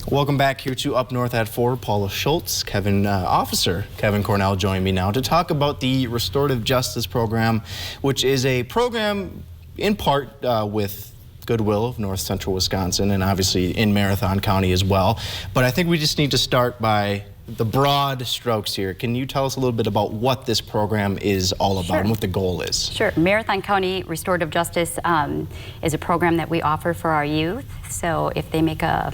Welcome back here to Up North at 4. Paula Schultz, Officer Kevin Cornell joined me now to talk about the Restorative Justice Program, which is a program in part with Goodwill of North Central Wisconsin and obviously in Marathon County as well. But I think we just need to start by the broad strokes here. Can you tell us a little bit about what this program is all about and what the goal is? Sure. Marathon County Restorative Justice is a program that we offer for our youth. So if they make a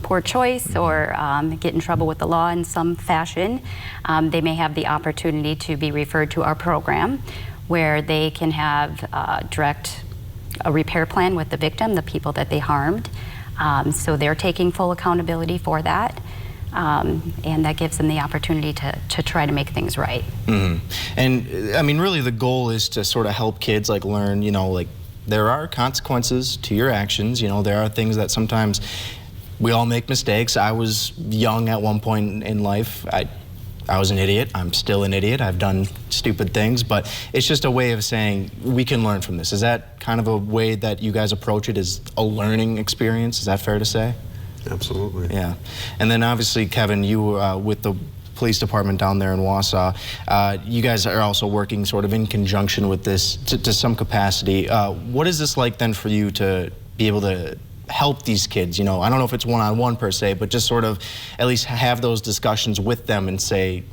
poor choice or get in trouble with the law in some fashion, they may have the opportunity to be referred to our program where they can have a repair plan with the victim, the people that they harmed. So they're taking full accountability for that. And that gives them the opportunity to try to make things right. And I mean, really the goal is to sort of help kids learn, there are consequences to your actions. There are things that sometimes we all make mistakes. I was young at one point in life. I was an idiot. I'm still an idiot. I've done stupid things, but it's just a way of saying we can learn from this. Is that kind of a way that you guys approach it, as a learning experience? Is that fair to say? Absolutely. Yeah. And then obviously, Kevin, you with the police department down there in Wausau, you guys are also working sort of in conjunction with this to some capacity. What is this like then for you to be able to help these kids? I don't know if it's one-on-one per se, but just sort of at least have those discussions with them and say,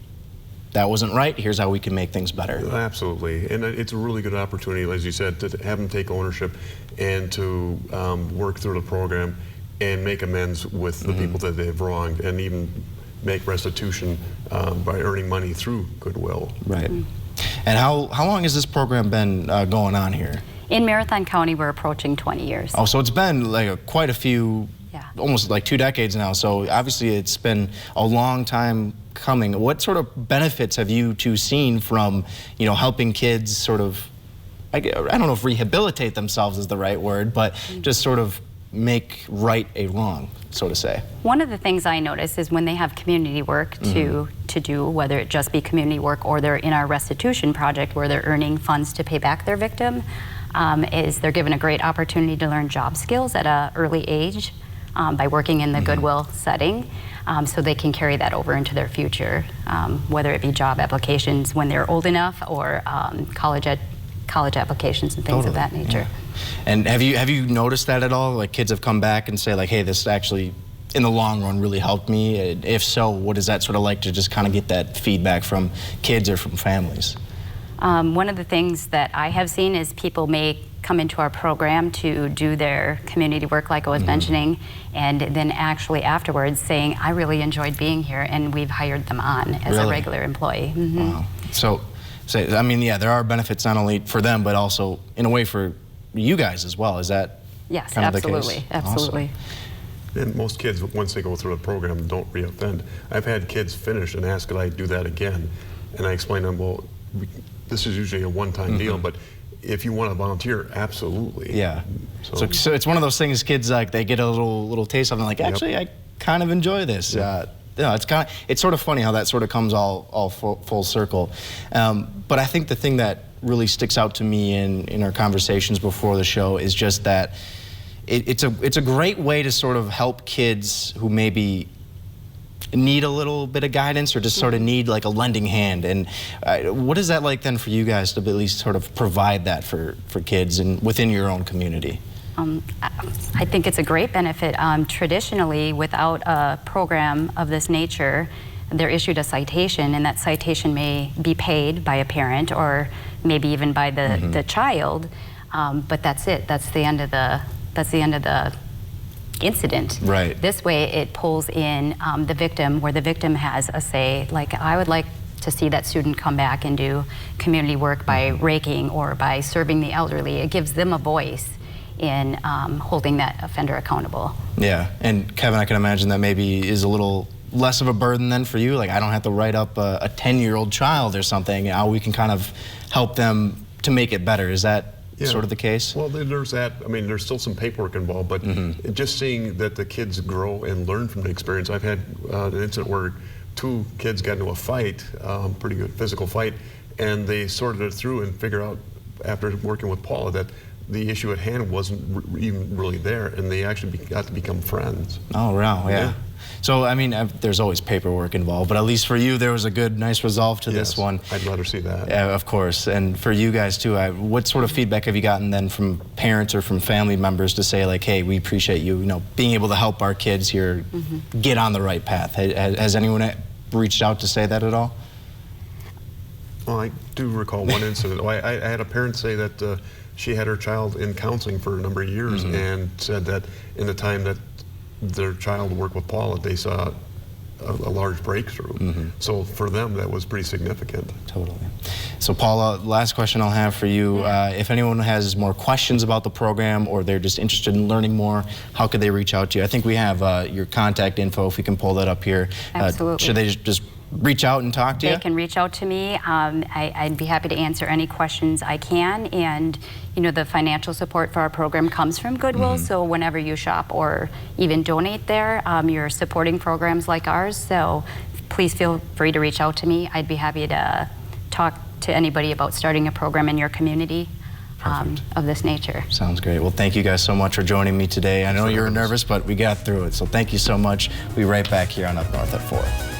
that wasn't right, here's how we can make things better. Absolutely, and it's a really good opportunity, as you said, to have them take ownership and to work through the program and make amends with the people that they've wronged, and even make restitution by earning money through Goodwill. Right. And how long has this program been going on here? In Marathon County, we're approaching 20 years. Oh, so it's been quite a few, almost 2 decades now. So obviously it's been a long time coming. What sort of benefits have you two seen from, helping kids sort of, I don't know if rehabilitate themselves is the right word, but just sort of make right a wrong, so to say? One of the things I notice is when they have community work to do, whether it just be community work or they're in our restitution project where they're earning funds to pay back their victim, is they're given a great opportunity to learn job skills at an early age by working in the Goodwill setting, so they can carry that over into their future, whether it be job applications when they're old enough or college applications and things of that nature. Yeah. And have you noticed that at all? Kids have come back and say hey, this actually in the long run really helped me? If so, what is that sort of like to just kind of get that feedback from kids or from families? One of the things that I have seen is people may come into our program to do their community work like I was mentioning, and then actually afterwards saying, I really enjoyed being here, and we've hired them on as a regular employee. Wow. So, I mean, yeah, there are benefits not only for them, but also in a way for you guys as well. Is that kind of the case? Absolutely. Awesome. And most kids, once they go through the program, don't reoffend. I've had kids finish and ask, could I do that again? And I explain to them, well, this is usually a one-time deal, but if you want to volunteer, absolutely. Yeah. So it's one of those things, kids they get a little taste of it, actually, I kind of enjoy this. It's sort of funny how that sort of comes all full circle. But I think the thing that really sticks out to me in our conversations before the show is just that it's a great way to sort of help kids who maybe need a little bit of guidance or just sort of need a lending hand. And what is that like then for you guys to at least sort of provide that for kids and within your own community? I think it's a great benefit. Traditionally, without a program of this nature, they're issued a citation, and that citation may be paid by a parent or maybe even by the child, but that's it. That's the end of the incident. Right. This way, it pulls in the victim, where the victim has a say. I would like to see that student come back and do community work by raking or by serving the elderly. It gives them a voice in holding that offender accountable. Yeah, and Kevin, I can imagine that maybe is a little less of a burden then for you. I don't have to write up a 10-year-old child or something. We can kind of help them to make it better. Is that sort of the case? Well, there's that. I mean, there's still some paperwork involved, but just seeing that the kids grow and learn from the experience. I've had an incident where 2 kids got into a fight, pretty good physical fight, and they sorted it through and figured out after working with Paula that the issue at hand wasn't even really there, and they actually got to become friends. Oh, wow, yeah. Yeah. So, I mean, there's always paperwork involved, but at least for you, there was a good, nice resolve to this one. I'd rather see that. Of course. And for you guys, too, what sort of feedback have you gotten then from parents or from family members to say, like, hey, we appreciate you, being able to help our kids here get on the right path? Has anyone reached out to say that at all? Well, I do recall one incident. I had a parent say that she had her child in counseling for a number of years and said that in the time that their child worked with Paula, they saw a large breakthrough. So for them, that was pretty significant. Totally. So Paula, last question I'll have for you. If anyone has more questions about the program or they're just interested in learning more, how could they reach out to you? I think we have your contact info, if we can pull that up here. Absolutely. Should they just reach out and talk to you? They can reach out to me. I'd be happy to answer any questions I can. And the financial support for our program comes from Goodwill. So whenever you shop or even donate there, you're supporting programs like ours. So please feel free to reach out to me. I'd be happy to talk to anybody about starting a program in your community of this nature. Sounds great. Well, thank you guys so much for joining me today. I know you were nervous, but we got through it. So thank you so much. We'll be right back here on Up North at 4.